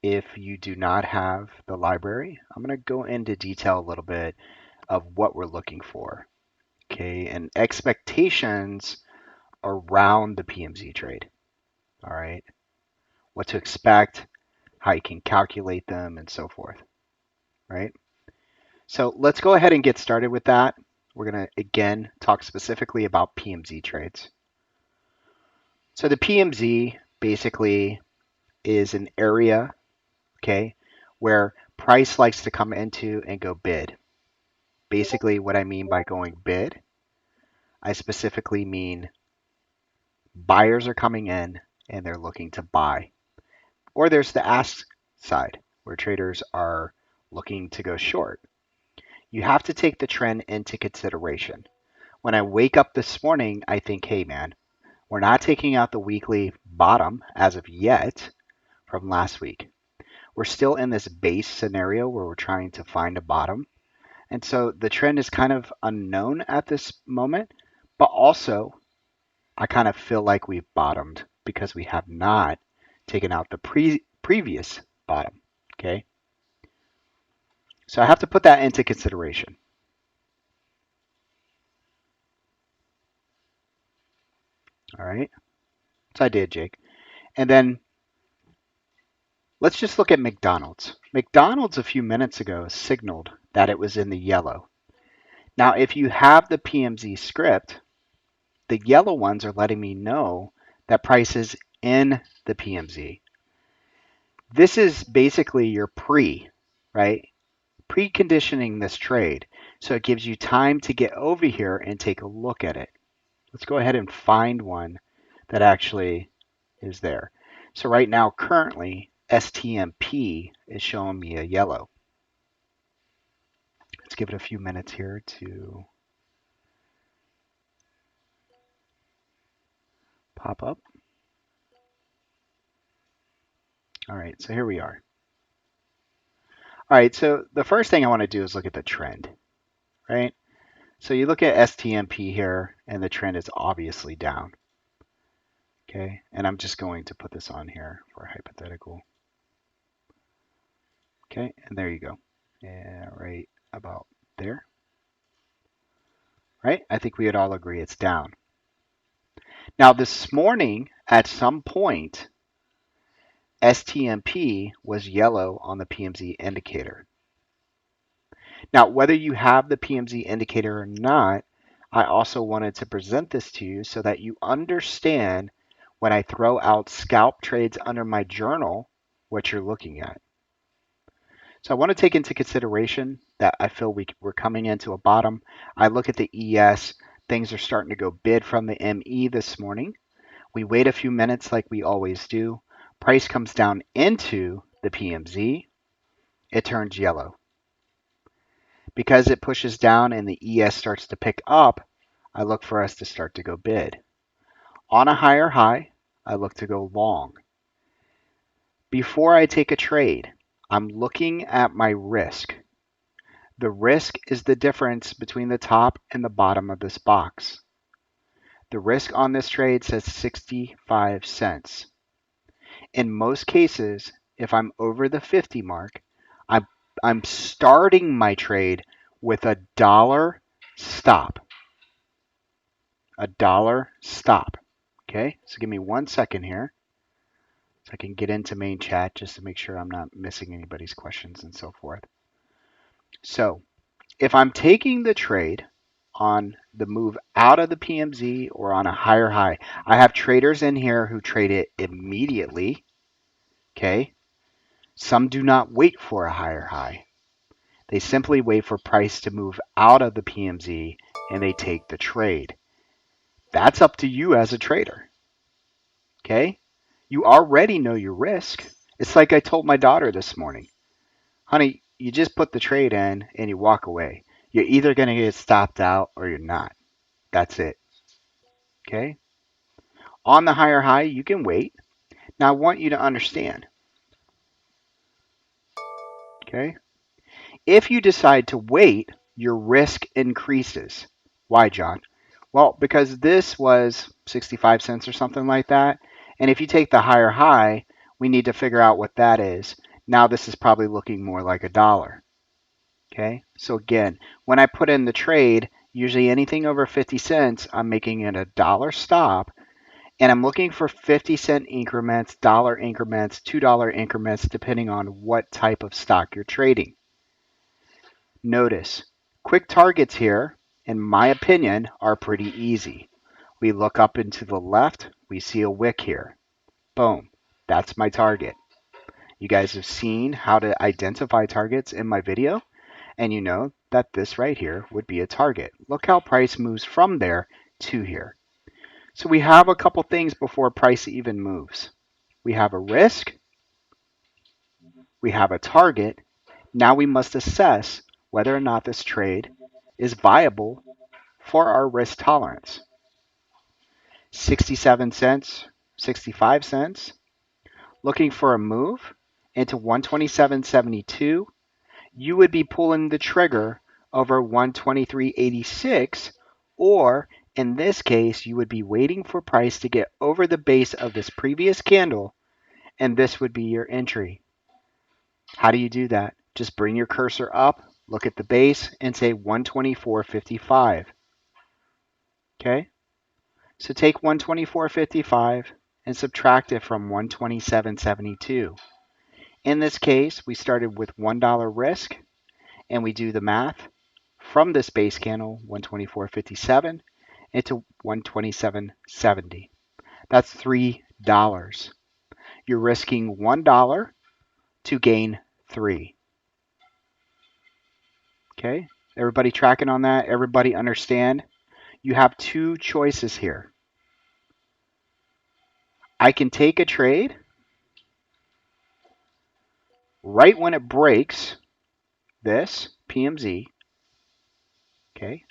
if you do not have the library, I'm going to go into detail a little bit of what we're looking for, okay, and expectations around the PMZ trade, all right, what to expect, how you can calculate them, and so forth, right? So let's go ahead and get started with that. We're going to, again, talk specifically about PMZ trades. So the PMZ basically is an area, okay, where price likes to come into and go bid. Basically, what I mean by going bid, I specifically mean buyers are coming in and they're looking to buy. Or there's the ask side, where traders are looking to go short. You have to take the trend into consideration. When I wake up this morning, I think, hey man, we're not taking out the weekly bottom as of yet from last week. We're still in this base scenario where we're trying to find a bottom. And so the trend is kind of unknown at this moment, but also I kind of feel like we've bottomed because we have not taken out the previous bottom, okay? So I have to put that into consideration. All right, so I did, Jake. And then let's just look at McDonald's. McDonald's a few minutes ago signaled that it was in the yellow. Now, if you have the PMZ script, the yellow ones are letting me know that price is in the PMZ. This is basically your right? Preconditioning this trade. So it gives you time to get over here and take a look at it. Let's go ahead and find one that actually is there. So right now, currently, STMP is showing me a yellow. Let's give it a few minutes here to pop up. All right, so here we are. All right, so the first thing I want to do is look at the trend, right? So you look at STMP here, and the trend is obviously down. Okay, and I'm just going to put this on here for a hypothetical. Okay, and there you go. Yeah, right about there. Right? I think we would all agree it's down. Now, this morning, at some point, STMP was yellow on the PMZ indicator. Now, whether you have the PMZ indicator or not, I also wanted to present this to you so that you understand when I throw out scalp trades under my journal, what you're looking at. So I want to take into consideration that I feel we're coming into a bottom. I look at the ES, things are starting to go bid from the ME this morning. We wait a few minutes like we always do. Price comes down into the PMZ. It turns yellow. Because it pushes down and the ES starts to pick up, I look for us to start to go bid. On a higher high, I look to go long. Before I take a trade, I'm looking at my risk. The risk is the difference between the top and the bottom of this box. The risk on this trade says 65 cents. In most cases, if I'm over the 50 mark, I'm starting my trade with a dollar stop. A dollar stop. Okay, so give me 1 second here so I can get into main chat just to make sure I'm not missing anybody's questions and so forth. So if I'm taking the trade on the move out of the PMZ or on a higher high, I have traders in here who trade it immediately. Okay. Some do not wait for a higher high. They simply wait for price to move out of the PMZ and they take the trade. That's up to you as a trader. Okay. You already know your risk. It's like I told my daughter this morning, honey, you just put the trade in and you walk away. You're either going to get stopped out or you're not. That's it. Okay. On the higher high, you can wait. Now, I want you to understand. Okay. If you decide to wait, your risk increases. Why, John? Well, because this was 65 cents or something like that. And if you take the higher high, we need to figure out what that is. Now this is probably looking more like a dollar. Okay, so again, when I put in the trade, usually anything over 50 cents, I'm making it a dollar stop, and I'm looking for 50-cent increments, dollar increments, $2 increments, depending on what type of stock you're trading. Notice, quick targets here, in my opinion, are pretty easy. We look up and to the left, we see a wick here. Boom, that's my target. You guys have seen how to identify targets in my video, and you know that this right here would be a target. Look how price moves from there to here. So we have a couple things before price even moves. We have a risk, we have a target. Now we must assess whether or not this trade is viable for our risk tolerance. 67 cents, 65 cents, looking for a move into 127.72, you would be pulling the trigger over 123.86, or in this case, you would be waiting for price to get over the base of this previous candle, and this would be your entry. How do you do that? Just bring your cursor up, look at the base, and say 124.55. Okay? So take 124.55 and subtract it from 127.72. In this case, we started with $1 risk, and we do the math from this base candle, 124.57, into 127.70. That's $3. You're risking $1 to gain 3. Okay? Everybody tracking on that? Everybody understand? You have two choices here. I can take a trade right when it breaks this PMZ, okay?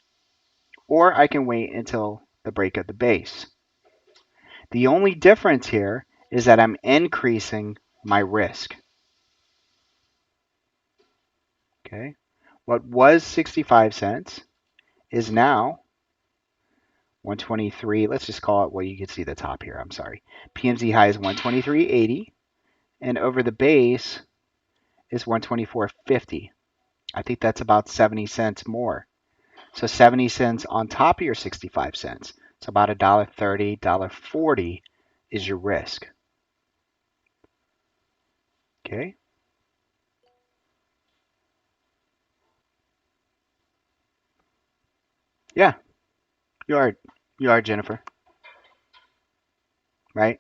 Or I can wait until the break of the base. The only difference here is that I'm increasing my risk. Okay? What was 65 cents is now 123. Let's just call it, well, you can see the top here. I'm sorry. PMZ high is 123.80, and over the base is 124.50. I think that's about 70 cents more. So 70 cents on top of your 65 cents. It's about $1.30, $1.40 is your risk. Okay? Yeah, you are. You are, Jennifer. Right?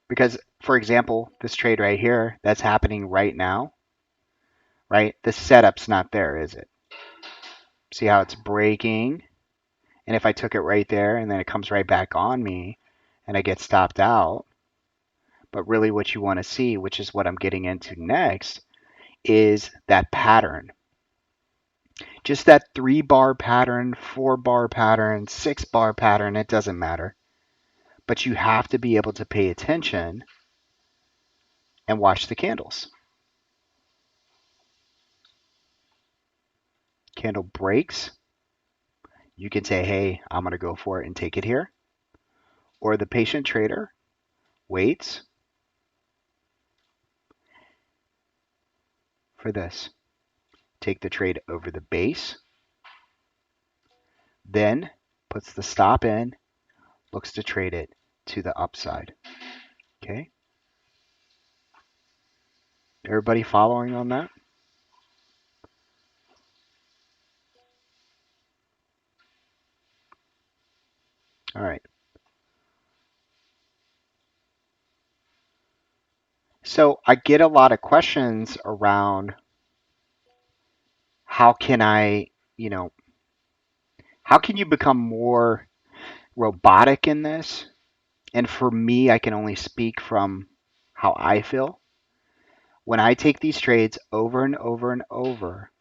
Because, for example, this trade right here that's happening right now, right? The setup's not there, is it? See how it's breaking? And if I took it right there and then it comes right back on me and I get stopped out, but really what you want to see, which is what I'm getting into next, is that pattern. Just that 3-bar pattern, 4-bar pattern, 6-bar pattern, it doesn't matter. But you have to be able to pay attention and watch the candles. Candle breaks. You can say, hey, I'm going to go for it and take it here. Or the patient trader waits for this. Take the trade over the base, then puts the stop in, looks to trade it to the upside. Okay? Everybody following on that? All right. So I get a lot of questions around how can I, how can you become more robotic in this? And for me, I can only speak from how I feel. When I take these trades over and over and over,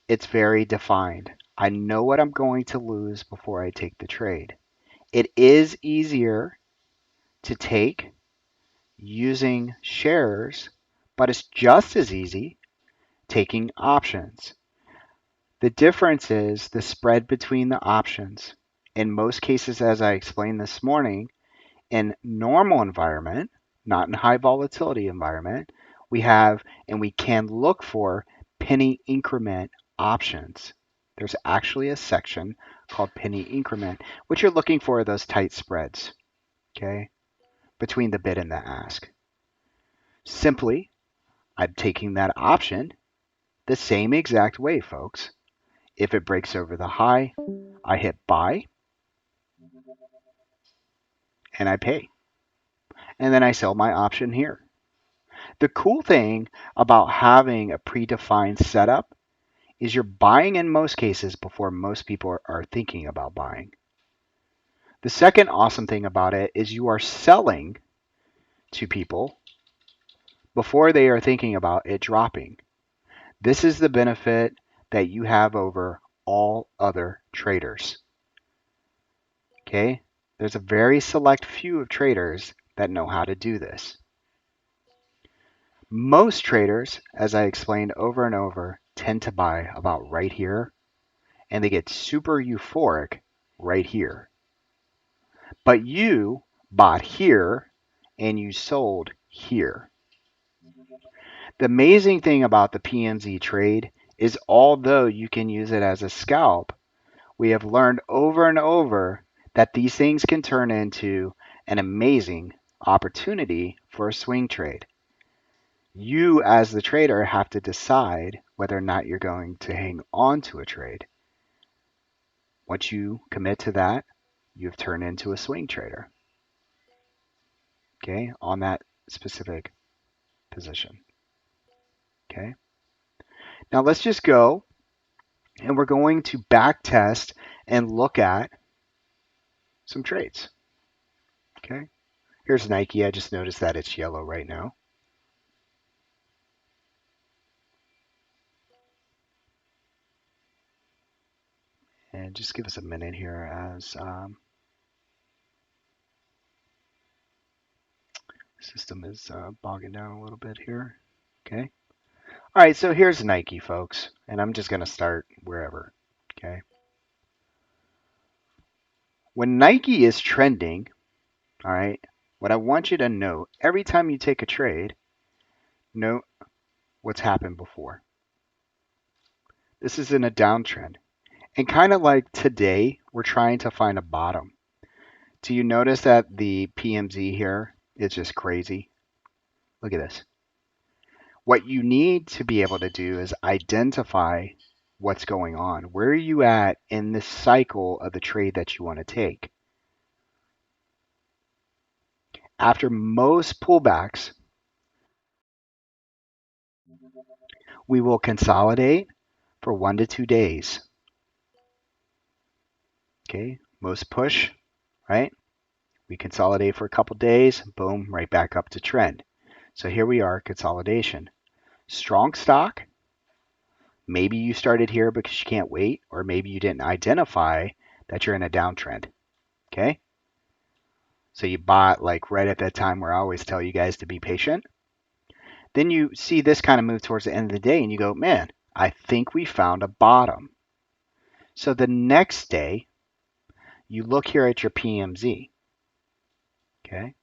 it's very defined. I know what I'm going to lose before I take the trade. It is easier to take using shares, but it's just as easy taking options. The difference is the spread between the options. In most cases, as I explained this morning, in normal environment, not in high volatility environment, We have, and we can look for penny increment options. There's actually a section called penny increment. What you're looking for are those tight spreads, okay, between the bid and the ask. Simply, I'm taking that option the same exact way, folks. If it breaks over the high, I hit buy and I pay. And then I sell my option here. The cool thing about having a predefined setup is you're buying in most cases before most people are thinking about buying. The second awesome thing about it is you are selling to people before they are thinking about it dropping. This is the benefit that you have over all other traders. Okay? There's a very select few of traders that know how to do this. Most traders, as I explained over and over, tend to buy about right here, and they get super euphoric right here. But you bought here and you sold here. The amazing thing about the PMZ trade is although you can use it as a scalp, we have learned over and over that these things can turn into an amazing opportunity for a swing trade. You, as the trader, have to decide whether or not you're going to hang on to a trade. Once you commit to that, you've turned into a swing trader, okay, on that specific position, okay? Now let's just go and we're going to back test and look at some trades, okay? Here's Nike. I just noticed that it's yellow right now. And just give us a minute here as system is bogging down a little bit here. Okay. All right, so here's Nike, folks, and I'm just going to start wherever. Okay. When Nike is trending, all right, what I want you to note every time you take a trade, note what's happened before. This is in a downtrend. And kind of like today, we're trying to find a bottom. Do you notice that the PMZ here is just crazy? Look at this. What you need to be able to do is identify what's going on. Where are you at in this cycle of the trade that you want to take? After most pullbacks, we will consolidate for 1 to 2 days. Okay, most push, right? We consolidate for a couple days, boom, right back up to trend. So here we are, consolidation. Strong stock, maybe you started here because you can't wait, or maybe you didn't identify that you're in a downtrend. Okay? So you bought like right at that time where I always tell you guys to be patient. Then you see this kind of move towards the end of the day and you go, man, I think we found a bottom. So the next day, you look here at your PMZ. Okay?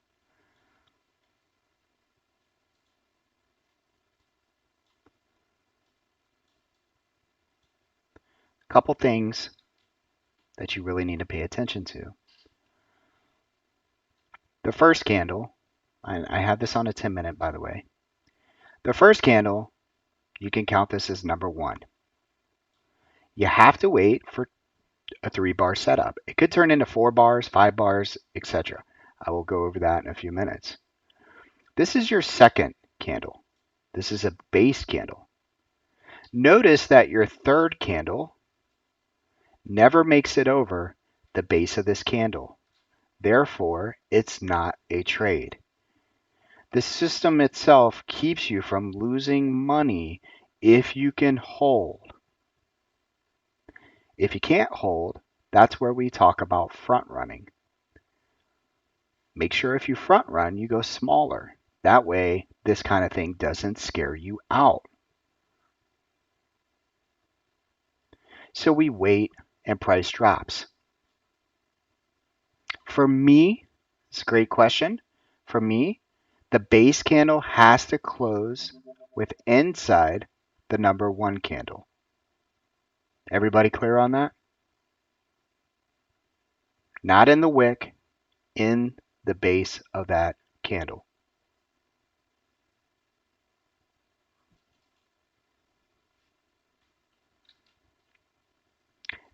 Couple things that you really need to pay attention to. The first candle, I have this on a 10-minute, by the way. The first candle, you can count this as number one. You have to wait for a 3-bar setup. It could turn into 4 bars, 5 bars, etc. I will go over that in a few minutes. This is your second candle. This is a base candle. Notice that your third candle never makes it over the base of this candle. Therefore, it's not a trade. The system itself keeps you from losing money if you can hold. If you can't hold, that's where we talk about front running. Make sure if you front run, you go smaller. That way, this kind of thing doesn't scare you out. So we wait and price drops. For me, it's a great question. For me, The base candle has to close with inside the number 1 candle. Everybody clear on that? Not in the wick, in the base of that candle.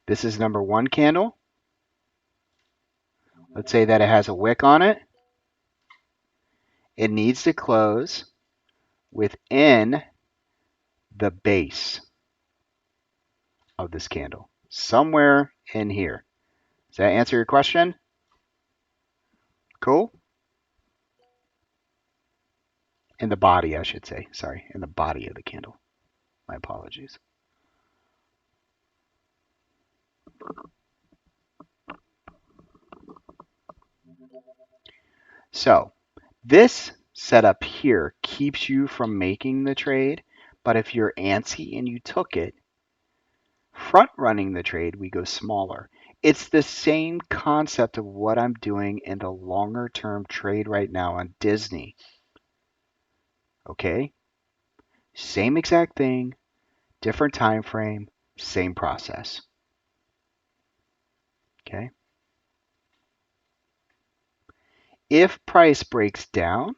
This is number 1 candle. Let's say that it has a wick on it. It needs to close within the base of this candle, somewhere in here. Does that answer your question? Cool? In the body, I should say. Sorry, in the body of the candle. My apologies. So this setup here keeps you from making the trade, but if you're antsy and you took it, front running the trade, we go smaller. It's the same concept of what I'm doing in the longer term trade right now on Disney. Okay? Same exact thing, different time frame, same process. Okay? If price breaks down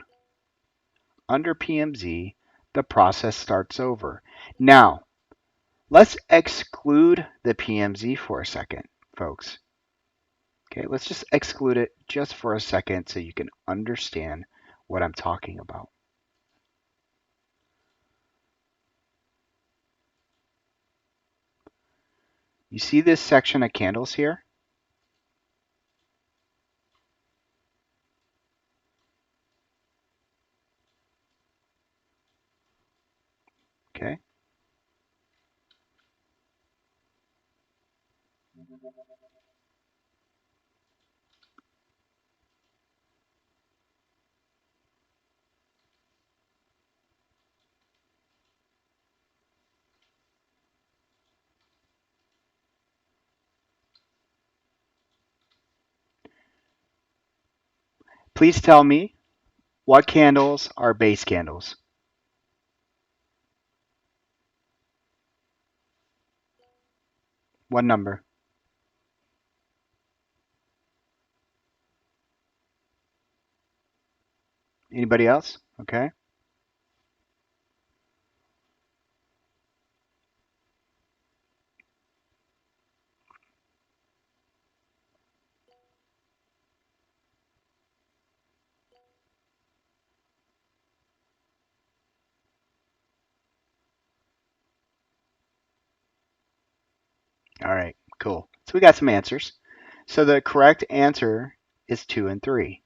under PMZ, the process starts over. Now, let's exclude the PMZ for a second, folks. Okay, let's just exclude it just for a second so you can understand what I'm talking about. You see this section of candles here? Okay. Please tell me what candles are base candles. What number? Anybody else? Okay. All right, cool. So we got some answers. So the correct answer is 2 and 3.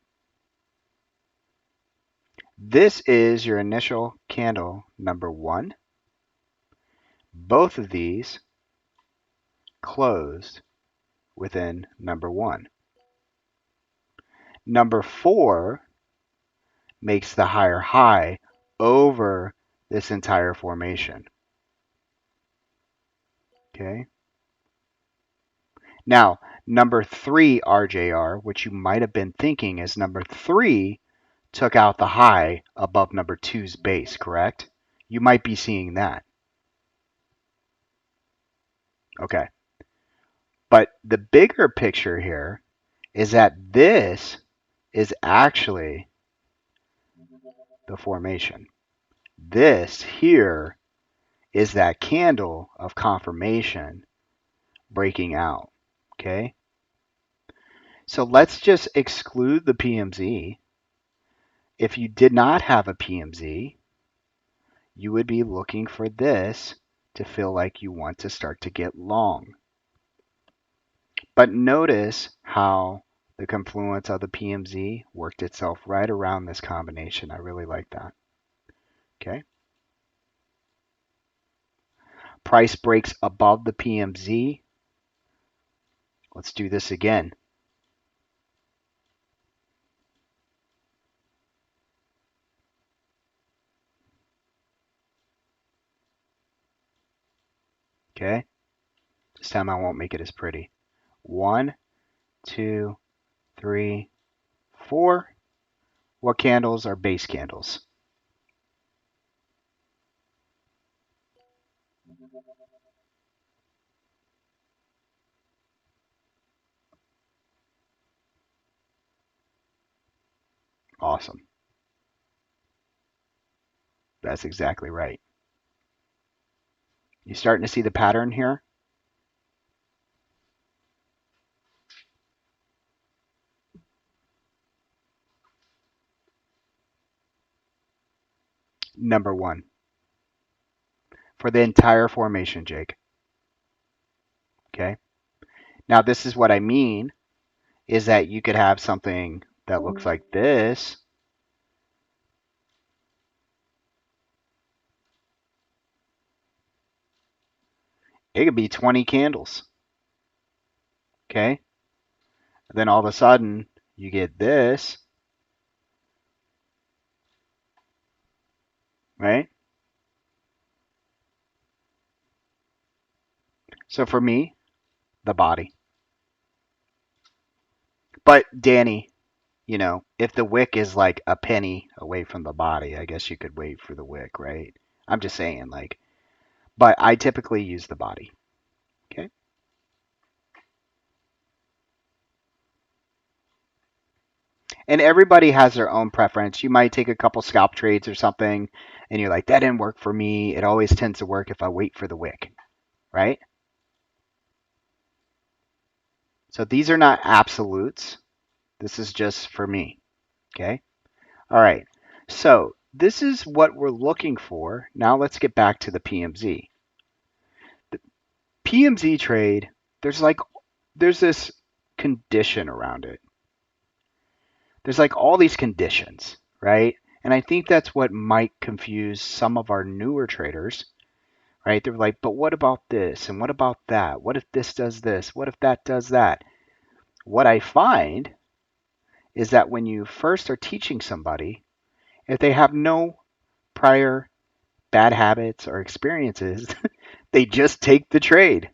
This is your initial candle number 1. Both of these closed within number 1. Number 4 makes the higher high over this entire formation. Okay. Now, number 3 RJR, which you might have been thinking is number 3 took out the high above number 2's base, correct? You might be seeing that. Okay. But the bigger picture here is that this is actually the formation. This here is that candle of confirmation breaking out. Okay. So let's just exclude the PMZ. If you did not have a PMZ, you would be looking for this to feel like you want to start to get long. But notice how the confluence of the PMZ worked itself right around this combination. I really like that. Okay. Price breaks above the PMZ. Let's do this again. Okay. This time I won't make it as pretty. 1, 2, 3, 4. What candles are base candles? Awesome. That's exactly right. You starting to see the pattern here? Number one. For the entire formation, Jake. Okay. Now, this is what I mean is that you could have something that looks like this. It could be 20 candles. Okay. Then all of a sudden, you get this, right? So for me, the body. But Danny, if the wick is like a penny away from the body, I guess you could wait for the wick, right? I'm just saying, like, but I typically use the body. Okay. And everybody has their own preference. You might take a couple scalp trades or something, and you're like, that didn't work for me. It always tends to work if I wait for the wick, right? So these are not absolutes. This is just for me. Okay. All right. So this is what we're looking for. Now let's get back to the PMZ. The PMZ trade, there's this condition around it. There's like all these conditions, right? And I think that's what might confuse some of our newer traders, right? They're like, but what about this? And what about that? What if this does this? What if that does that? What I find is that when you first are teaching somebody, if they have no prior bad habits or experiences, they just take the trade.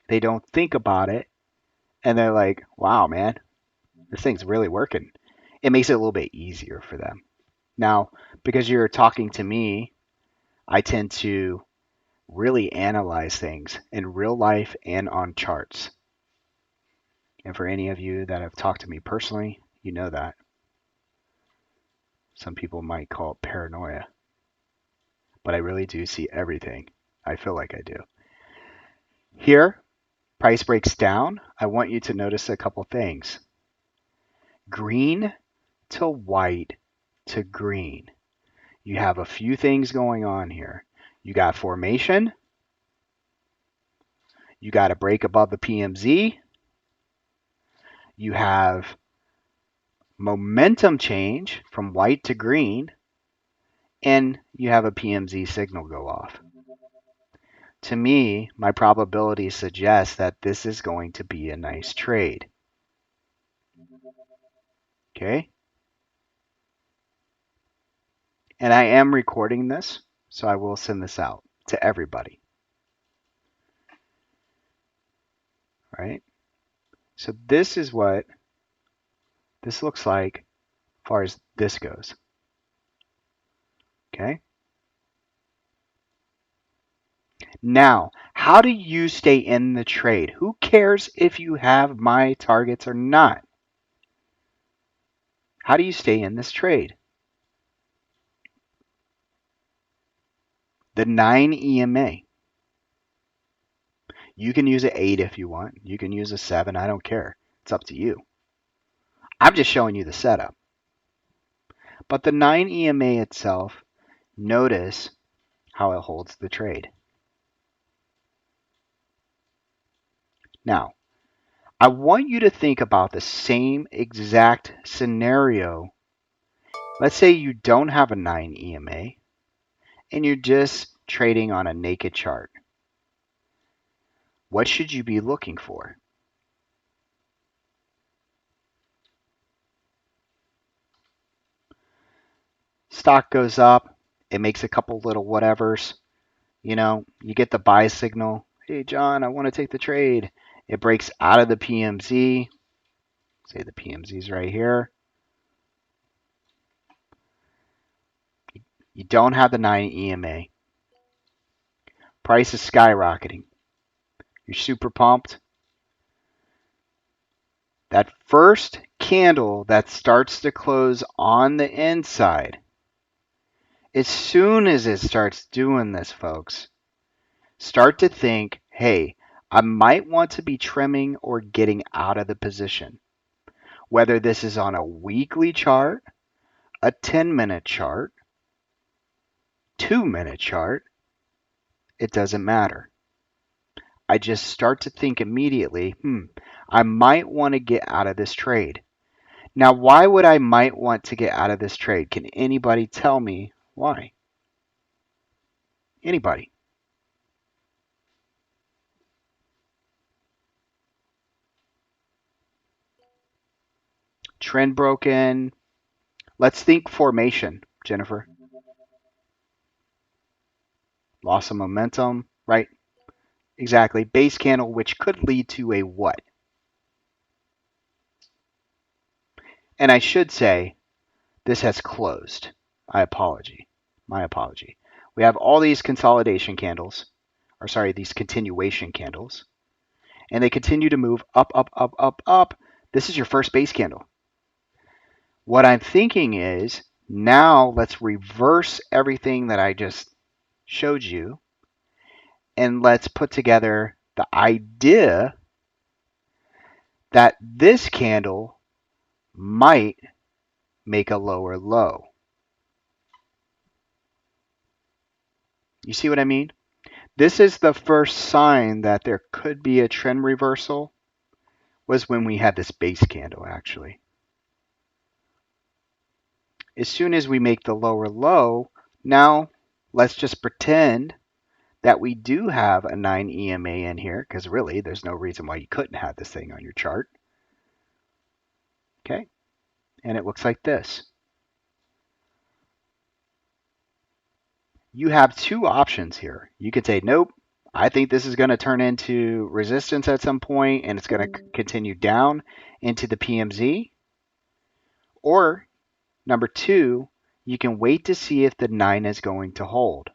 They don't think about it. And they're like, wow, man, this thing's really working. It makes it a little bit easier for them. Now, because you're talking to me, I tend to really analyze things in real life and on charts. And for any of you that have talked to me personally, you know that. Some people might call it paranoia, but I really do see everything. I feel like I do. Here, price breaks down. I want you to notice a couple things. Green to white to green. You have a few things going on here. You got formation. You got a break above the PMZ. You have momentum change from white to green. And you have a PMZ signal go off. To me, my probability suggests that this is going to be a nice trade. Okay? And I am recording this, so I will send this out to everybody. Right? So this is what this looks like as far as this goes. Okay? Now, how do you stay in the trade? Who cares if you have my targets or not? How do you stay in this trade? The 9 EMA. You can use an 8 if you want. You can use a 7. I don't care. It's up to you. I'm just showing you the setup. But the 9 EMA itself, notice how it holds the trade. Now, I want you to think about the same exact scenario. Let's say you don't have a 9 EMA and you're just trading on a naked chart. What should you be looking for? Stock goes up, it makes a couple little whatevers. You get the buy signal. Hey, John, I want to take the trade. It breaks out of the PMZ. Say the PMZ is right here. You don't have the 9 EMA. Price is skyrocketing. You're super pumped. That first candle that starts to close on the inside, as soon as it starts doing this, folks, start to think, hey, I might want to be trimming or getting out of the position. Whether this is on a weekly chart, a 10-minute chart, 2-minute chart, it doesn't matter. I just start to think immediately, I might want to get out of this trade. Now, why would I might want to get out of this trade? Can anybody tell me why? Anybody? Trend broken. Let's think formation, Jennifer. Loss of momentum, right? Exactly. Base candle, which could lead to a what? And I should say, this has closed. My apology. We have all these consolidation candles, or sorry, these continuation candles, and they continue to move up, up, up, up, up. This is your first base candle. What I'm thinking is now let's reverse everything that I just showed you and let's put together the idea that this candle might make a lower low. You see what I mean? This is the first sign that there could be a trend reversal was when we had this base candle actually. As soon as we make the lower low, now let's just pretend that we do have a 9 EMA in here, because really there's no reason why you couldn't have this thing on your chart. Okay, and it looks like this. You have two options here. You could say, nope, I think this is going to turn into resistance at some point and it's going to continue down into the PMZ. Or number two, you can wait to see if the 9 is going to hold.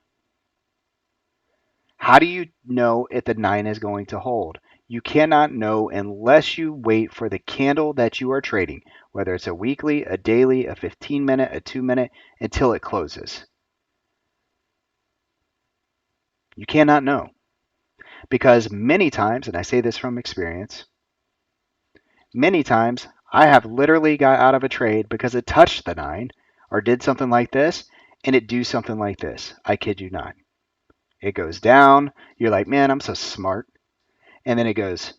How do you know if the 9 is going to hold? You cannot know unless you wait for the candle that you are trading, whether it's a weekly, a daily, a 15-minute, a 2-minute, until it closes. You cannot know. Because many times, and I say this from experience, many times I have literally got out of a trade because it touched the 9 or did something like this, and it do something like this. I kid you not. It goes down. You're like, man, I'm so smart. And then it goes,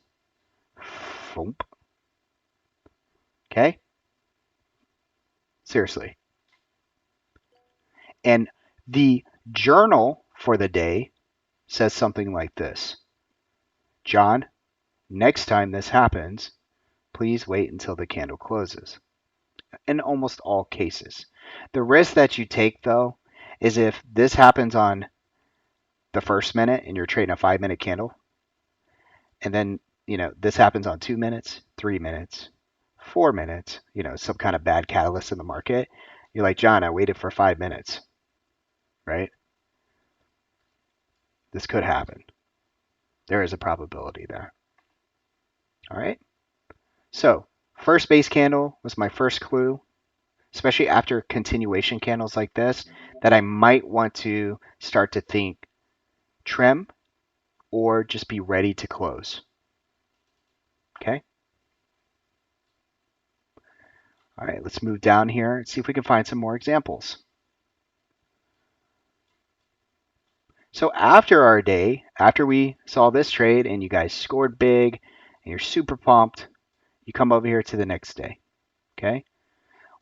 thump. Okay? Seriously. And the journal for the day says something like this: John, next time this happens, please wait until the candle closes. In almost all cases. The risk that you take, though, is if this happens on the first minute and you're trading a 5-minute candle, and then, this happens on 2 minutes, 3 minutes, 4 minutes, some kind of bad catalyst in the market, you're like, John, I waited for 5 minutes, right? This could happen. There is a probability there. All right. So first base candle was my first clue, especially after continuation candles like this, that I might want to start to think trim or just be ready to close. Okay. All right, let's move down here and see if we can find some more examples. So after our day, after we saw this trade and you guys scored big and you're super pumped, you come over here to the next day. Okay.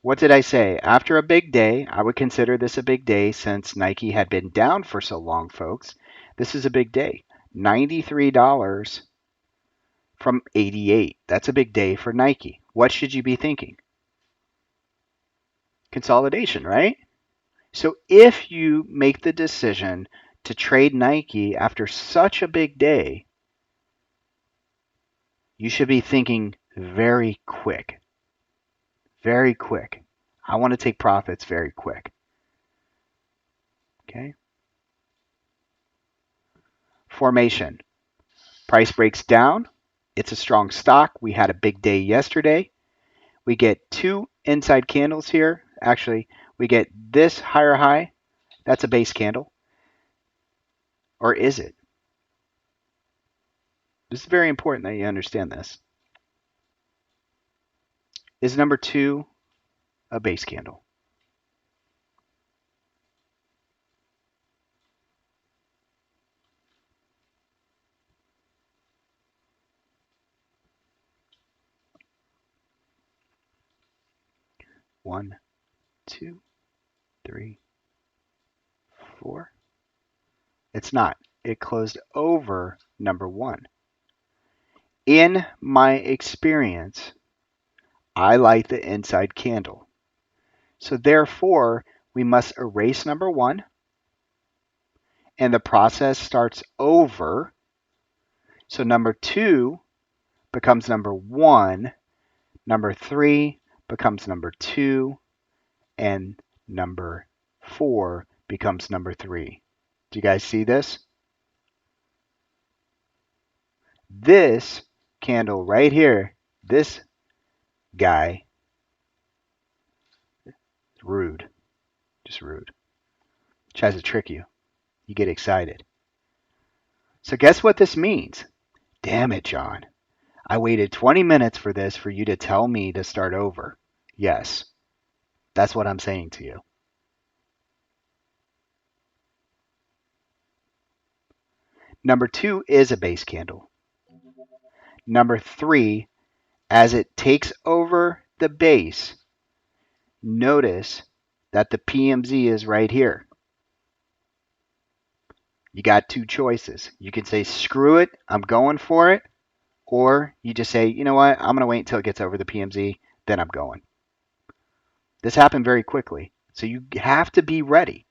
What did I say? After a big day, I would consider this a big day since Nike had been down for so long, folks. This is a big day. $93 from 88. That's a big day for Nike. What should you be thinking? Consolidation, right? So if you make the decision to trade Nike after such a big day, you should be thinking very quick. Very quick. I want to take profits very quick. Okay. Formation. Price breaks down. It's a strong stock. We had a big day yesterday. We get two inside candles here. Actually, we get this higher high. That's a base candle. Or is it? This is very important that you understand this. Is number 2 a base candle? One, two, three, four. It's not. It closed over number 1. In my experience, I like the inside candle. So therefore, we must erase number 1, and the process starts over. So number 2 becomes number 1, number 3 becomes number 2, and number 4 becomes number 3. Do you guys see this? This candle right here, this guy, is rude. Just rude. Tries to trick you. You get excited. So guess what this means? Damn it, John. I waited 20 minutes for this for you to tell me to start over. Yes, that's what I'm saying to you. Number 2 is a base candle. Number 3, as it takes over the base, notice that the PMZ is right here. You got two choices. You can say, screw it, I'm going for it. Or you just say, you know what, I'm going to wait until it gets over the PMZ, then I'm going. This happened very quickly. So you have to be ready.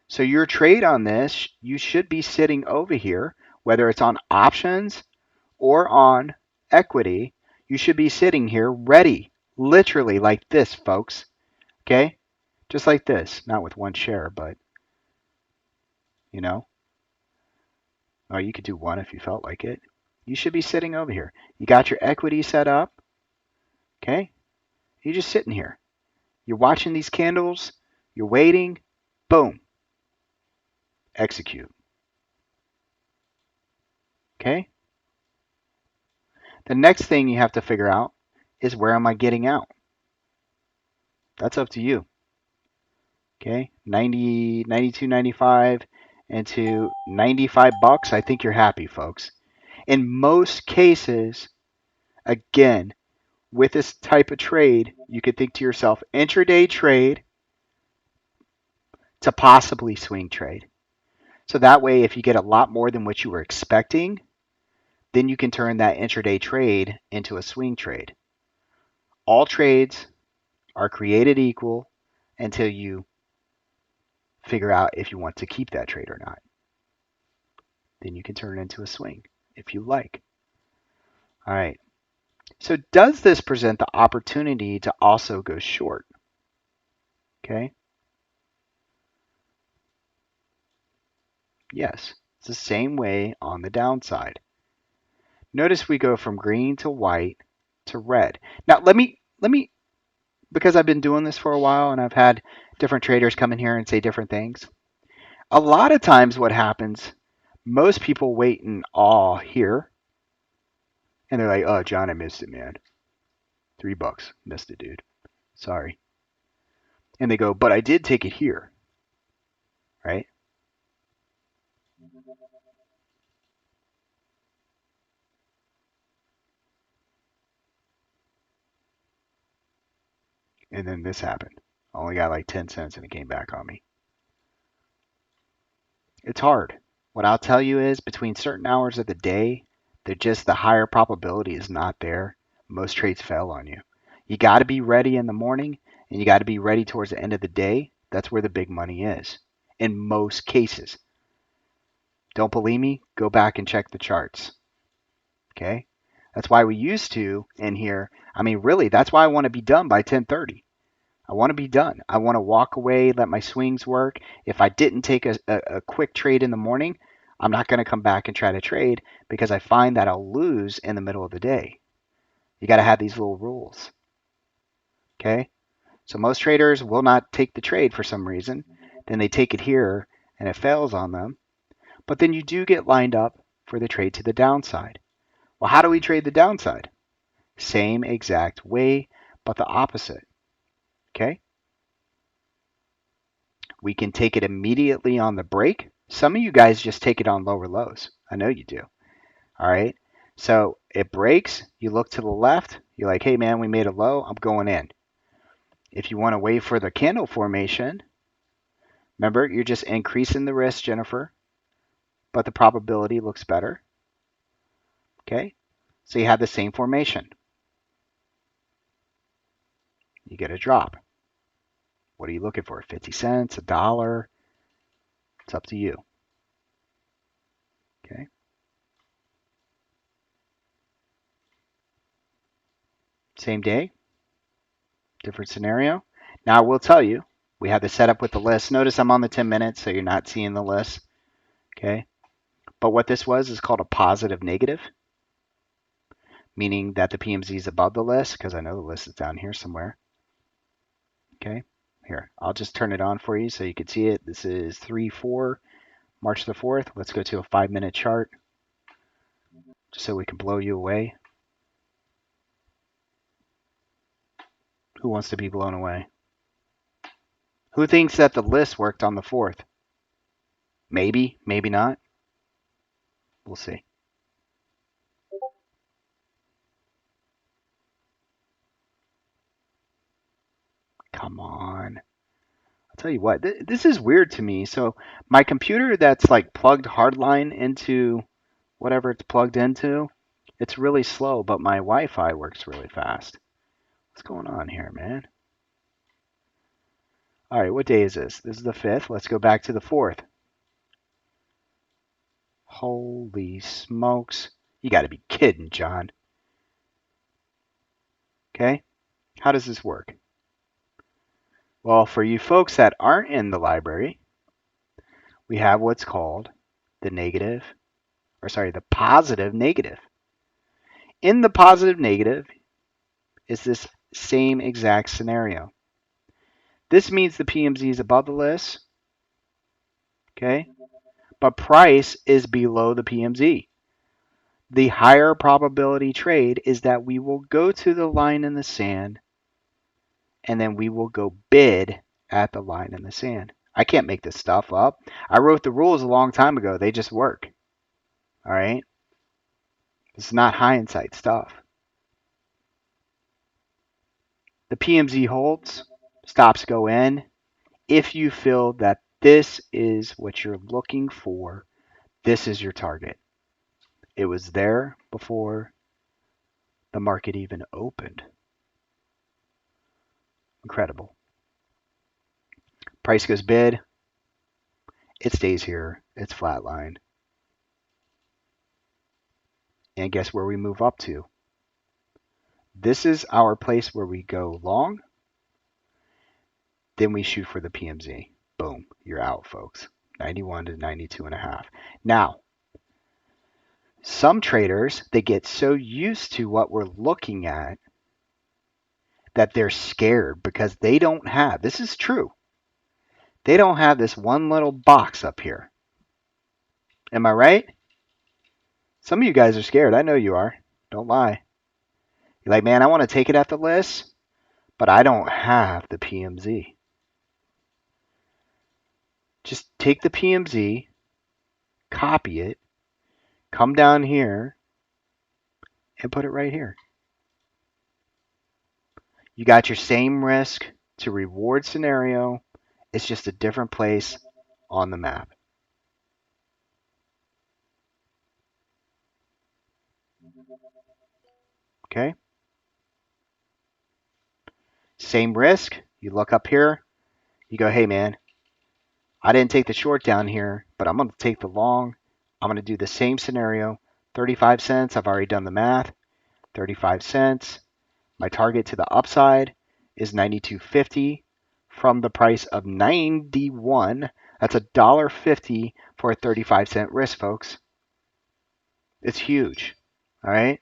So your trade on this, you should be sitting over here, whether it's on options or on equity, you should be sitting here ready, literally like this, folks. Okay? Just like this, not with one share, but, you know, or you could do one if you felt like it. You should be sitting over here. You got your equity set up. Okay? You're just sitting here. You're watching these candles. You're waiting. Boom. Execute. Okay? The next thing you have to figure out is, where am I getting out? That's up to you. Okay? 90, 92, 95 into 95 bucks. I think you're happy, folks. In most cases, again, with this type of trade, you could think to yourself, intraday trade to possibly swing trade. So that way, if you get a lot more than what you were expecting, then you can turn that intraday trade into a swing trade. All trades are created equal until you figure out if you want to keep that trade or not. Then you can turn it into a swing if you like. All right. So does this present the opportunity to also go short? Okay. Yes. It's the same way on the downside. Notice we go from green to white to red. Now let me, because I've been doing this for a while and I've had different traders come in here and say different things. A lot of times what happens, most people wait in awe here and they're like, oh, John, I missed it, man. $3. Missed it, dude. Sorry. And they go, but I did take it here, right? And then this happened. I only got like 10 cents and it came back on me. It's hard. What I'll tell you is, between certain hours of the day, the higher probability is not there. Most trades fail on you. You got to be ready in the morning and you got to be ready towards the end of the day. That's where the big money is in most cases. Don't believe me? Go back and check the charts. Okay? That's why we used to in here. I mean, really, that's why I want to be done by 10:30. I want to be done. I want to walk away, let my swings work. If I didn't take a quick trade in the morning, I'm not going to come back and try to trade because I find that I'll lose in the middle of the day. You got to have these little rules. Okay? So most traders will not take the trade for some reason. Then they take it here and it fails on them. But then you do get lined up for the trade to the downside. Well, how do we trade the downside? Same exact way, but the opposite. Okay? We can take it immediately on the break. Some of you guys just take it on lower lows. I know you do. All right. So it breaks. You look to the left. You're like, hey, man, we made a low. I'm going in. If you want to wait for the candle formation, remember, you're just increasing the risk, Jennifer, but the probability looks better. Okay. So you have the same formation. You get a drop. What are you looking for? 50 cents, a dollar? It's up to you. Okay. Same day, different scenario. Now I will tell you, we have the setup with the list. Notice I'm on the 10 minutes, so you're not seeing the list. Okay. But what this was is called a positive negative, meaning that the PMZ is above the list, because I know the list is down here somewhere. Okay. Here, I'll just turn it on for you so you can see it. This is 3-4, March the 4th. Let's go to a 5-minute chart just so we can blow you away. Who wants to be blown away? Who thinks that the list worked on the 4th? Maybe, maybe not. We'll see. Come on. I'll tell you what, this is weird to me. So my computer that's like plugged hardline into whatever it's plugged into, it's really slow, but my Wi-Fi works really fast. What's going on here, man? All right, what day is this? This is the 5th. Let's go back to the 4th. Holy smokes. You got to be kidding, John. Okay, how does this work? Well, for you folks that aren't in the library, we have what's called the positive negative. In the positive negative is this same exact scenario. This means the PMZ is above the list, okay? But price is below the PMZ. The higher probability trade is that we will go to the line in the sand and then we will go bid at the line in the sand. I can't make this stuff up. I wrote the rules a long time ago. They just work. All right? It's not hindsight stuff. The PMZ holds, stops go in. If you feel that this is what you're looking for, this is your target. It was there before the market even opened. Incredible. Price goes bid. It stays here. It's flatlined. And guess where we move up to? This is our place where we go long. Then we shoot for the PMZ. Boom. You're out, folks. 91 to 92 and a half. Now, some traders, they get so used to what we're looking at that they're scared because they don't have, this is true, they don't have this one little box up here. Am I right? Some of you guys are scared. I know you are. Don't lie. You're like, man, I want to take it at the list, but I don't have the PMZ. Just take the PMZ, copy it, come down here, and put it right here. You got your same risk to reward scenario. It's just a different place on the map. Okay? Same risk. You look up here. You go, hey, man, I didn't take the short down here, but I'm going to take the long. I'm going to do the same scenario. 35 cents. I've already done the math. 35 cents. My target to the upside is 92.50 from the price of 91. That's $1.50 for a 35-cent risk, folks. It's huge. All right.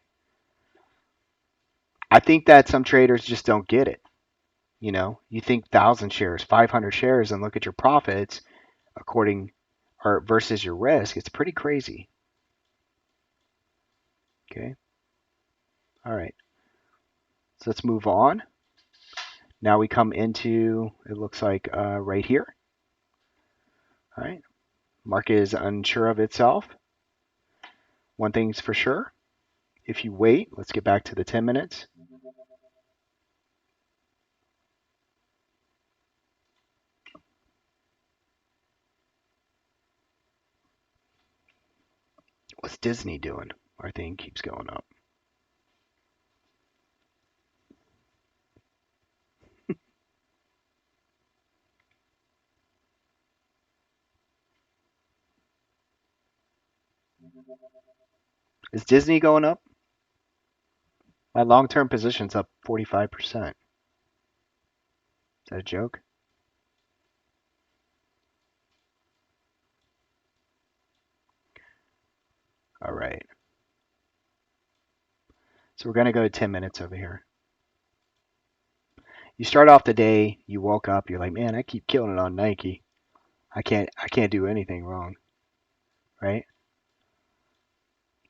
I think that some traders just don't get it. You know, you think 1,000 shares, 500 shares, and look at your profits according or versus your risk. It's pretty crazy. Okay. All right. So let's move on. Now we come into, it looks like right here. All right. Market is unsure of itself. One thing's for sure. If you wait, let's get back to the 10 minutes. What's Disney doing? Our thing keeps going up. Is Disney going up? My long-term position's up 45%. Is that a joke? All right. So we're going to go to 10 minutes over here. You start off the day, you woke up, you're like, man, I keep killing it on Nike. I can't do anything wrong, right?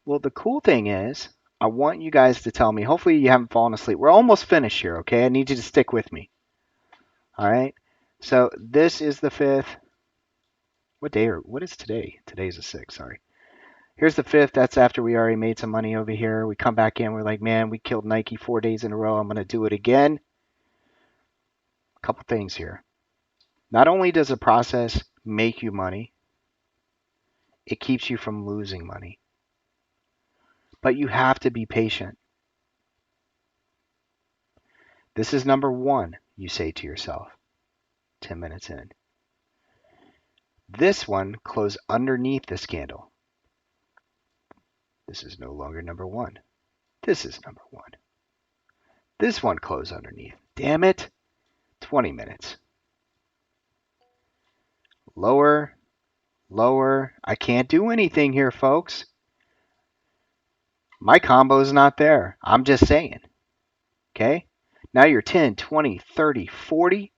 Well, the cool thing is, I want you guys to tell me, hopefully you haven't fallen asleep. We're almost finished here, okay? I need you to stick with me. All right? So this is the 5th. What is today? Today's the 6th, sorry. Here's the 5th. That's after we already made some money over here. We come back in, we're like, man, we killed Nike 4 days in a row. I'm going to do it again. A couple things here. Not only does the process make you money, it keeps you from losing money. But you have to be patient. This is number 1, you say to yourself, 10 minutes in. This one closed underneath this candle. This is no longer number 1. This is number 1. This one closed underneath. Damn it. 20 minutes. Lower, lower. I can't do anything here, folks. My combo's not there. I'm just saying. Okay? Now you're 10, 20, 30, 40,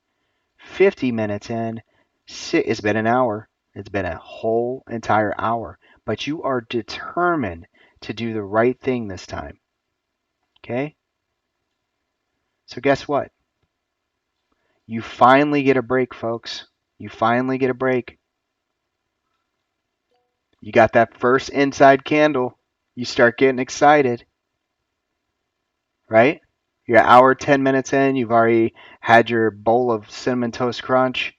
50 minutes in. It's been an hour. It's been a whole entire hour. But you are determined to do the right thing this time. Okay? So guess what? You finally get a break, folks. You finally get a break. You got that first inside candle. You start getting excited. Right? You're an hour, 10 minutes in. You've already had your bowl of Cinnamon Toast Crunch.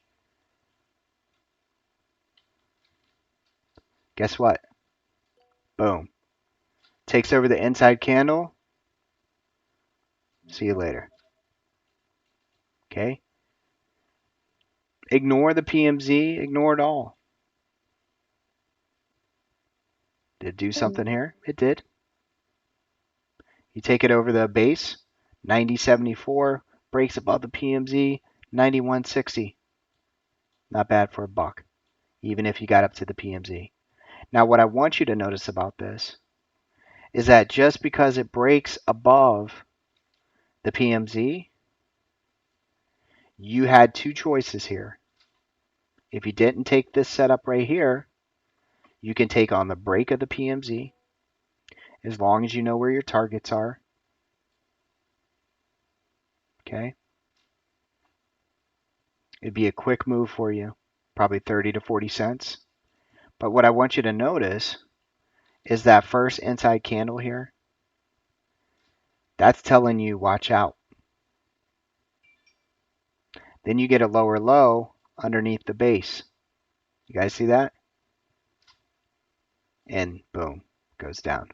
Guess what? Boom. Takes over the inside candle. See you later. Okay? Ignore the PMZ. Ignore it all. Did it do something here? It did. You take it over the base. 90.74. Breaks above the PMZ. 91.60. Not bad for a buck. Even if you got up to the PMZ. Now, what I want you to notice about this is that just because it breaks above the PMZ, you had 2 choices here. If you didn't take this setup right here, you can take on the break of the PMZ as long as you know where your targets are. Okay? It'd be a quick move for you, probably 30 to 40 cents. But what I want you to notice is that first inside candle here, that's telling you watch out. Then you get a lower low underneath the base. You guys see that? And boom, goes down.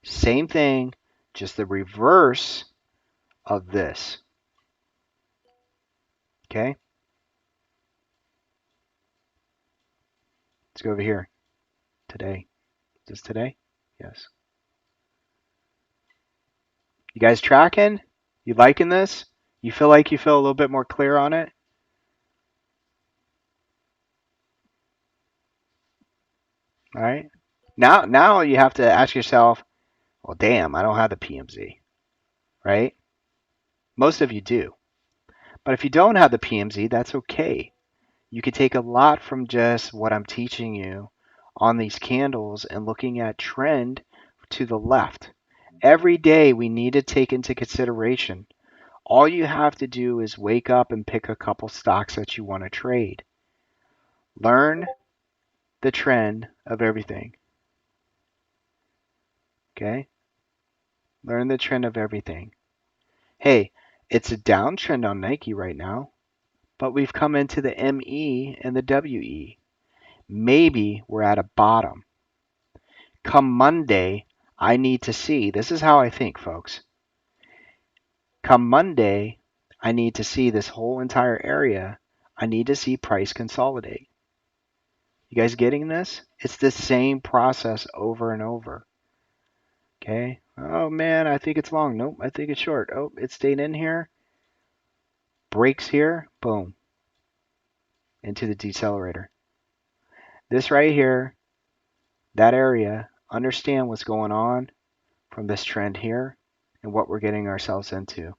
Same thing, just the reverse of this. Okay? Let's go over here. Today. Is this today? Yes. You guys tracking? You liking this? You feel like you feel a little bit more clear on it? All right. Now you have to ask yourself, well, damn, I don't have the PMZ, right? Most of you do. But if you don't have the PMZ, that's okay. You can take a lot from just what I'm teaching you on these candles and looking at trend to the left. Every day we need to take into consideration. All you have to do is wake up and pick a couple stocks that you want to trade. Learn the trend of everything. Okay? Learn the trend of everything. Hey, it's a downtrend on Nike right now, but we've come into the ME and the WE. Maybe we're at a bottom. Come Monday, I need to see. This is how I think, folks. Come Monday, I need to see this whole entire area. I need to see price consolidate. You guys getting this? It's the same process over and over. Okay. Oh man, I think it's long. Nope, I think it's short. Oh, it stayed in here. Breaks here. Boom. Into the decelerator. This right here, that area, understand what's going on from this trend here and what we're getting ourselves into.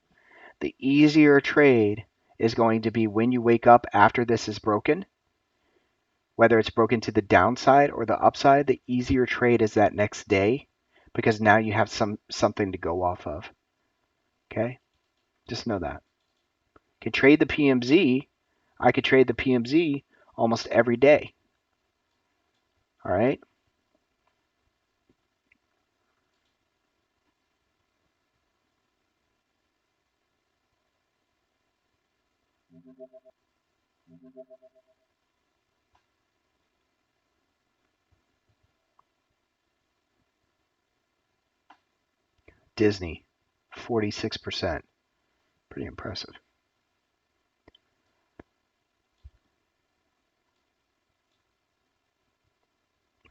The easier trade is going to be when you wake up after this is broken, whether it's broken to the downside or the upside. The easier trade is that next day because now you have something to go off of. Okay, just know that. You can trade the PMZ. I could trade the PMZ almost every day. All right. Disney, 46%. Pretty impressive.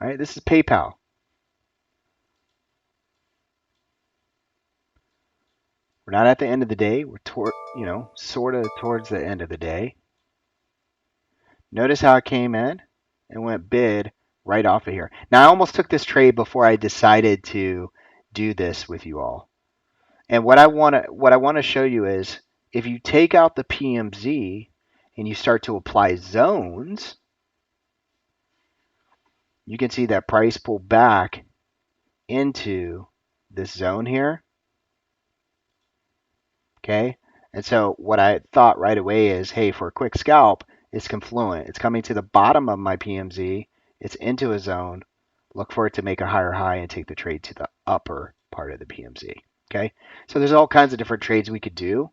All right, this is PayPal. We're not at the end of the day. We're sort of towards the end of the day. Notice how it came in and went bid right off of here. Now I almost took this trade before I decided to do this with you all. And what I want to show you is if you take out the PMZ and you start to apply zones, you can see that price pull back into this zone here. Okay. And so what I thought right away is, hey, for a quick scalp, it's confluent. It's coming to the bottom of my PMZ. It's into a zone. Look for it to make a higher high and take the trade to the upper part of the PMZ. Okay. So there's all kinds of different trades we could do,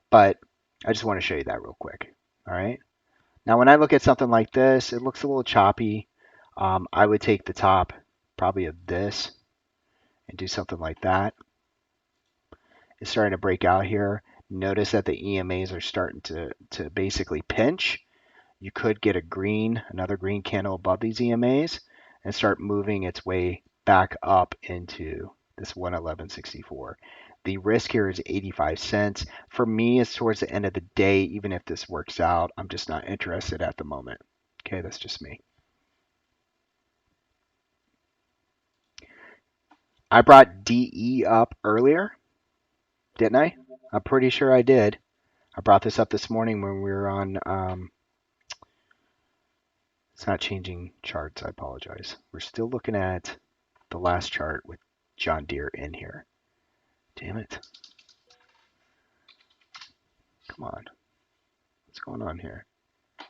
but I just want to show you that real quick. All right. Now, when I look at something like this, it looks a little choppy. I would take the top probably of this and do something like that. It's starting to break out here. Notice that the EMAs are starting to basically pinch. You could get another green candle above these EMAs and start moving its way back up into this 111.64. The risk here is 85 cents. For me, it's towards the end of the day. Even if this works out, I'm just not interested at the moment. Okay, that's just me. I brought DE up earlier, didn't I? I'm pretty sure I did. I brought this up this morning when we were on. It's not changing charts. I apologize. We're still looking at the last chart with John Deere in here. Damn it. Come on. What's going on here? I'm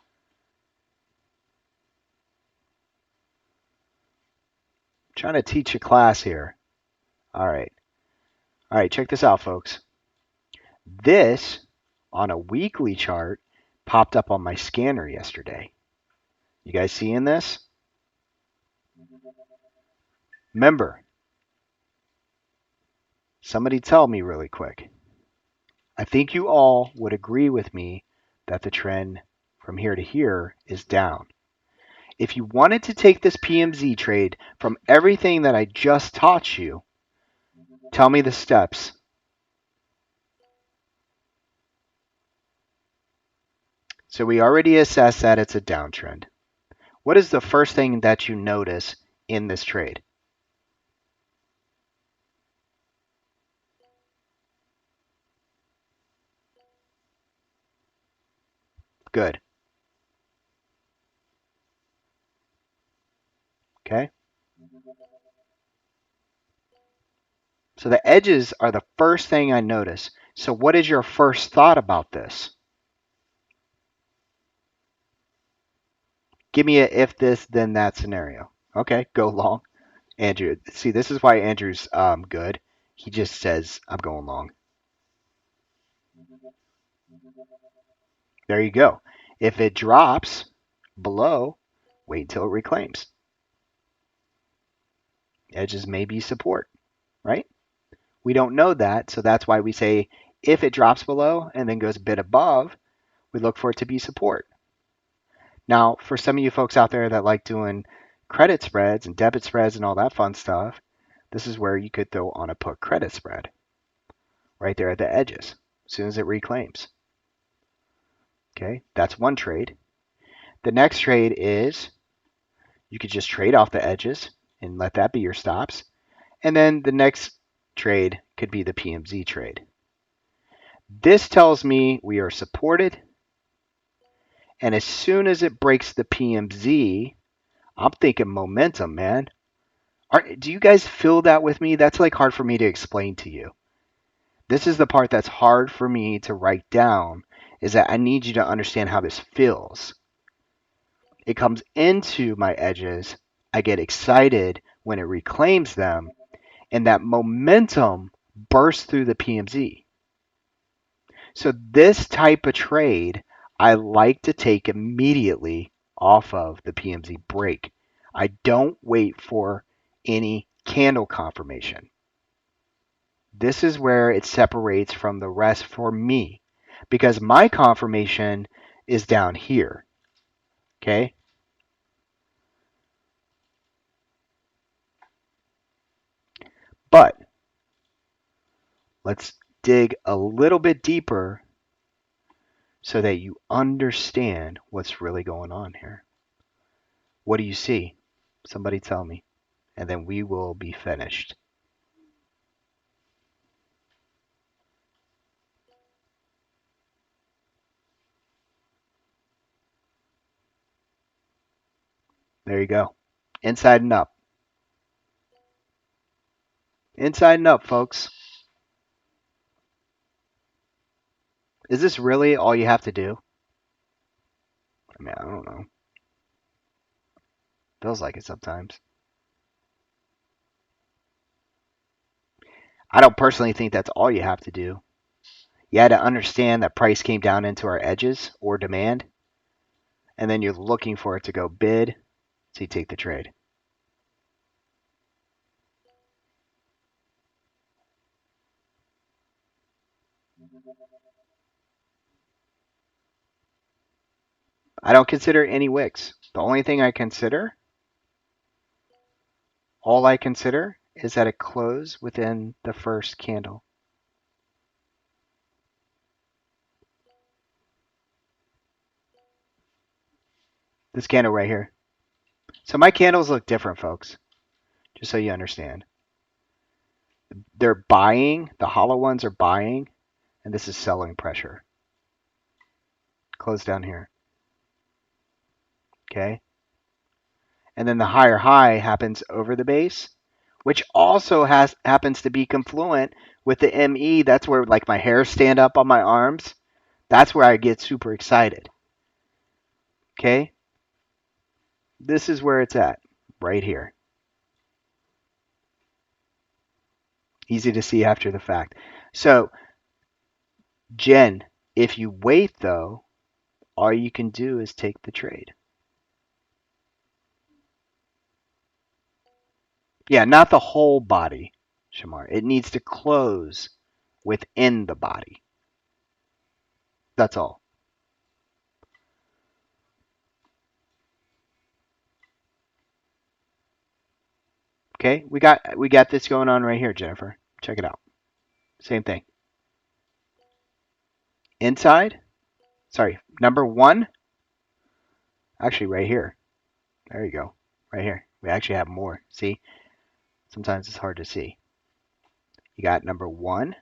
trying to teach a class here. All right. All right, check this out, folks. This, on a weekly chart, popped up on my scanner yesterday. You guys seeing this? Remember, somebody tell me really quick. I think you all would agree with me that the trend from here to here is down. If you wanted to take this PMZ trade from everything that I just taught you, tell me the steps. So we already assessed that it's a downtrend. What is the first thing that you notice in this trade? Good. Okay. So the edges are the first thing I notice. So what is your first thought about this? Give me a if this then that scenario. Okay, go long. Andrew, see, this is why Andrew's good. He just says, I'm going long. There you go. If it drops below, wait until it reclaims. Edges may be support, right? We don't know that, so that's why we say if it drops below and then goes a bit above, we look for it to be support. Now, for some of you folks out there that like doing credit spreads and debit spreads and all that fun stuff, this is where you could throw on a put credit spread right there at the edges as soon as it reclaims. Okay, that's one trade. The next trade is you could just trade off the edges and let that be your stops. And then the next trade could be the PMZ trade. This tells me we are supported. And as soon as it breaks the PMZ, I'm thinking momentum, man. Do you guys feel that with me? That's like hard for me to explain to you. This is the part that's hard for me to write down, is that I need you to understand how this feels. It comes into my edges. I get excited when it reclaims them, and that momentum bursts through the PMZ. So this type of trade, I like to take immediately off of the PMZ break. I don't wait for any candle confirmation. This is where it separates from the rest for me, because my confirmation is down here. Okay. But let's dig a little bit deeper so that you understand what's really going on here. What do you see? Somebody tell me, and then we will be finished. There you go. Inside and up. Inside and up, folks. Is this really all you have to do? I mean, I don't know. Feels like it sometimes. I don't personally think that's all you have to do. You had to understand that price came down into our edges or demand, and then you're looking for it to go bid, so you take the trade. I don't consider any wicks. The only thing I consider, all I consider, is that it closed within the first candle. This candle right here. So my candles look different, folks, just so you understand. They're buying, the hollow ones are buying, and this is selling pressure. Close down here. Okay. And then the higher high happens over the base, which also happens to be confluent with the ME. That's where like my hairs stand up on my arms. That's where I get super excited. Okay. This is where it's at, right here. Easy to see after the fact. So, Jen, if you wait though, all you can do is take the trade. Yeah, not the whole body, Shamar. It needs to close within the body. That's all. Okay, we got this going on right here, Jennifer. Check it out. Same thing. Inside, sorry, number one, actually right here. There you go, right here. We actually have more. See, sometimes it's hard to see. You got number one,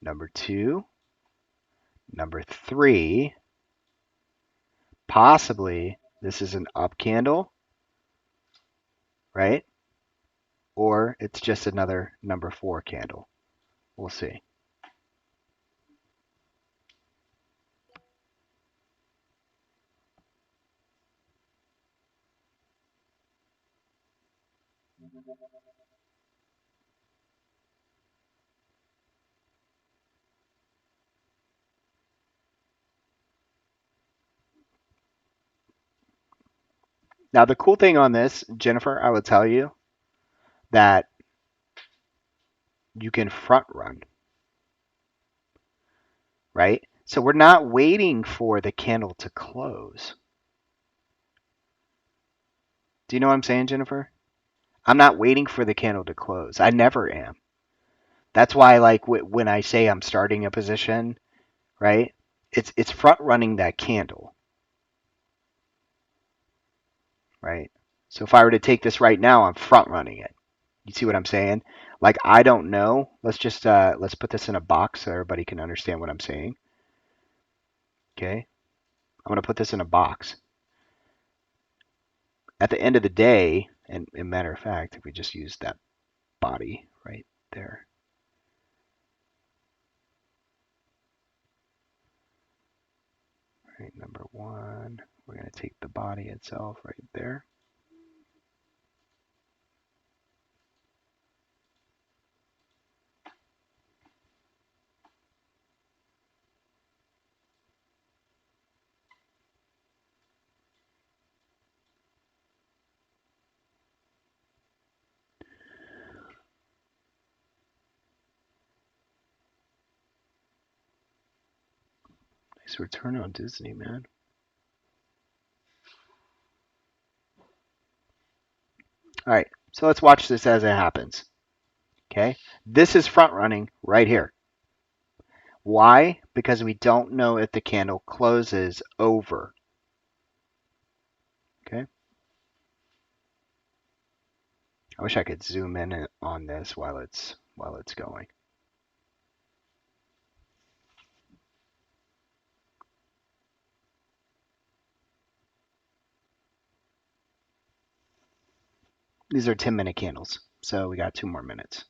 number two, number three. Possibly this is an up candle, right? Or it's just another number four candle. We'll see. Now, the cool thing on this, Jennifer, I would tell you that you can front run, right? So we're not waiting for the candle to close. Do you know what I'm saying, Jennifer? I'm not waiting for the candle to close. I never am. That's why, like, when I say I'm starting a position, right? It's front running that candle, right? So if I were to take this right now, I'm front running it. You see what I'm saying? Like, I don't know. Let's put this in a box so everybody can understand what I'm saying. Okay, I'm gonna put this in a box. At the end of the day, and matter of fact, if we just use that body right there, right, number one, we're gonna take the body itself right there. Nice return on Disney, man. All right, so let's watch this as it happens. Okay, this is front running right here. Why? Because we don't know if the candle closes over. Okay. I wish I could zoom in on this while it's going. These are 10-minute candles, so we got 2 more minutes.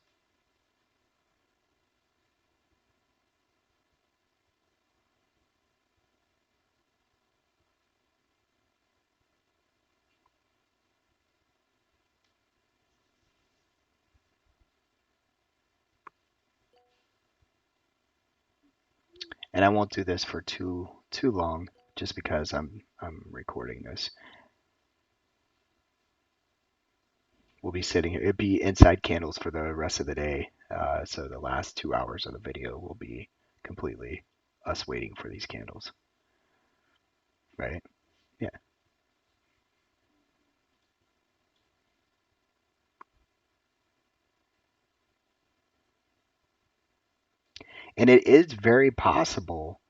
And I won't do this for too long, just because I'm recording this. We'll be sitting here. It'd be inside candles for the rest of the day. So the last 2 hours of the video will be completely us waiting for these candles, right? Yeah. And it is very possible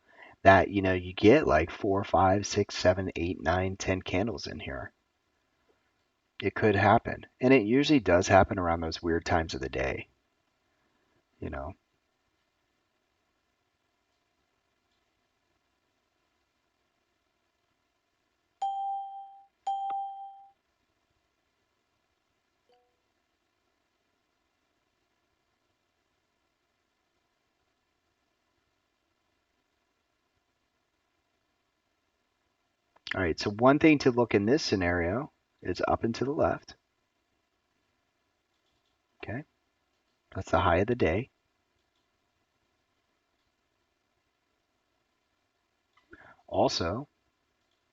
that you get like 4, 5, 6, 7, 8, 9, 10 candles in here. It could happen, and it usually does happen around those weird times of the day. You know. All right. So one thing to look in this scenario is up and to the left. Okay. That's the high of the day. Also,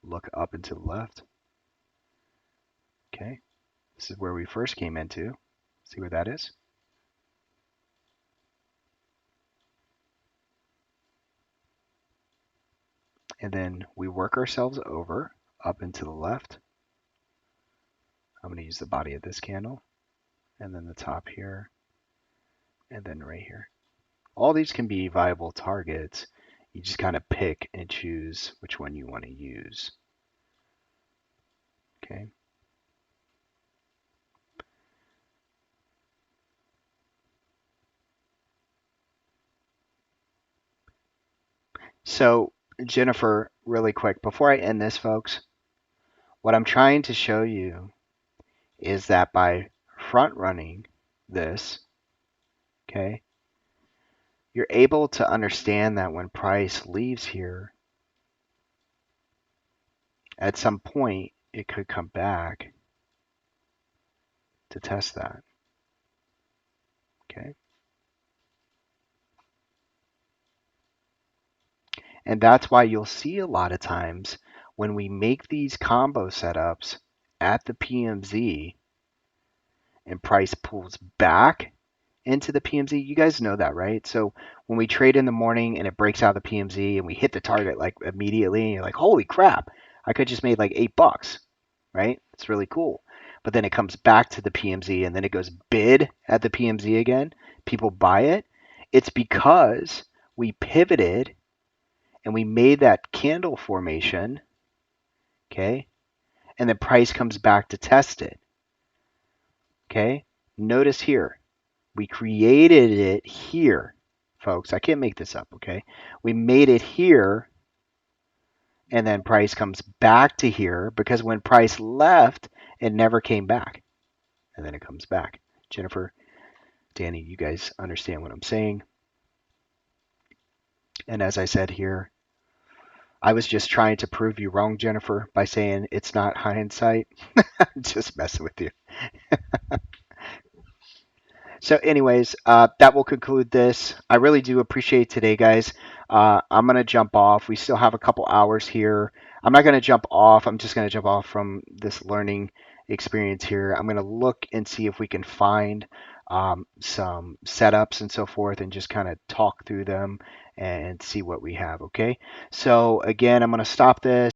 look up and to the left. Okay. This is where we first came into. See where that is? And then we work ourselves over up and to the left. I'm going to use the body of this candle, and then the top here, and then right here. All these can be viable targets. You just kind of pick and choose which one you want to use. Okay. So, Jennifer, really quick, before I end this, folks, what I'm trying to show you is that by front running this, okay, you're able to understand that when price leaves here, at some point, it could come back to test that, okay? And that's why you'll see a lot of times when we make these combo setups at the PMZ and price pulls back into the PMZ, you guys know that, right? So when we trade in the morning and it breaks out of the PMZ and we hit the target like immediately, and you're like, holy crap, I could just made like $8, right? It's really cool. But then it comes back to the PMZ and then it goes bid at the PMZ again. People buy it. It's because we pivoted and we made that candle formation, okay? And the price comes back to test it, okay? Notice here, we created it here, folks. I can't make this up, okay? We made it here, and then price comes back to here because when price left, it never came back, and then it comes back. Jennifer, Danny, you guys understand what I'm saying? And as I said here, I was just trying to prove you wrong, Jennifer, by saying it's not hindsight. Just messing with you. So, anyways, that will conclude this. I really do appreciate today, guys. I'm going to jump off. We still have a couple hours here. I'm not going to jump off. I'm just going to jump off from this learning experience here. I'm going to look and see if we can find some setups and so forth and just kind of talk through them and see what we have. Okay. So, again, I'm going to stop this.